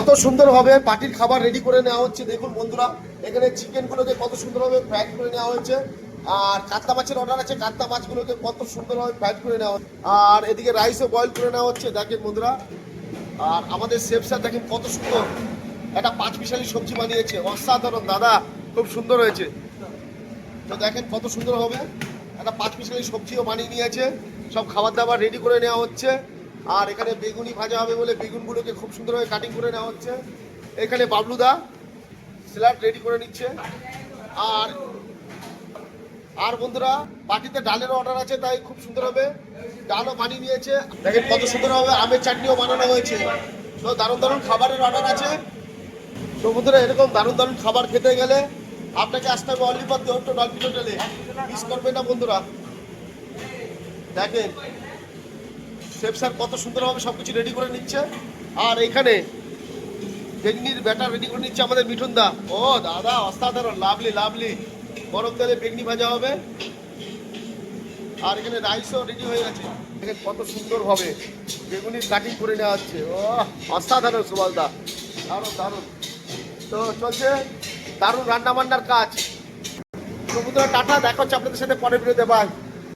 কত সুন্দরভাবে পার্টির খাবার রেডি করে নেওয়া হচ্ছে। দেখুন বন্ধুরা, এখানে চিকেনগুলোকে কত সুন্দরভাবে ফ্রাই করে নেওয়া হয়েছে। আর কাতলা মাছের অর্ডার আছে, কাতলা মাছগুলোকে কত সুন্দরভাবে ফ্রাই করে নেওয়া হচ্ছে। আর এদিকে রাইসও বয়েল করে নেওয়া হচ্ছে, দেখেন বন্ধুরা। আর আমাদের শেফ স্যার দেখেন কত সুন্দর একটা 5 মিশালি সবজি বানিয়েছে, অসাধারণ দাদা, খুব সুন্দর হয়েছে। তো দেখেন কত সুন্দর হবে, একটা 5 মিশালি সবজিও বানিয়ে নিয়েছে। সব খাবার দাবার রেডি করে নেওয়া হচ্ছে। আর এখানে বেগুনি ভাজা হবে বলে বেগুনগুলোকে খুব সুন্দরভাবে কাটিং করে নেওয়া হচ্ছে। এখানে বাবলুদা স্যালাড রেডি করে নিচ্ছে। আর আর বন্ধুরা, পার্টিতে ডালের অর্ডার আছে, তাই খুব সুন্দর হবে ডালও বানিয়ে নিয়েছে। দেখেন কত সুন্দর হবে, আমের চাটনিও বানানো হয়েছে। তো দারুণ দারুণ খাবারের অর্ডার আছে। তো বন্ধুরা, এরকম দারুণ দারুণ খাবার খেতে গেলে আপনাকে আসতে হবে অলিভার দেওয়ার ডলফিন হোটেলে, মিস করবেন না বন্ধুরা। দেখেন শেফ স্যার কত সুন্দরভাবে সবকিছু রেডি করে নিচ্ছে। আর এখানে বেগনির ব্যাটার রেডি করে নিচ্ছে আমাদের মিঠুন দা। ও দাদা, অসাধারণ, লাভলি লাভলি। গরম তেলে বেগনি ভাজা হবে। আর এখানে রাইসও রেডি হয়ে গেছে। দেখেন কত সুন্দরভাবে বেগুনির কাটিং করে নেওয়া হচ্ছে। ও অসাধারণ সুভাষ দা, দারুণ দারুণ। তো চলছে দারুণ রান্না বান্নার কাজ। সমুদ্র টাটা, দেখা হচ্ছে আপনাদের সাথে পরের ভিডিওতে। বাই।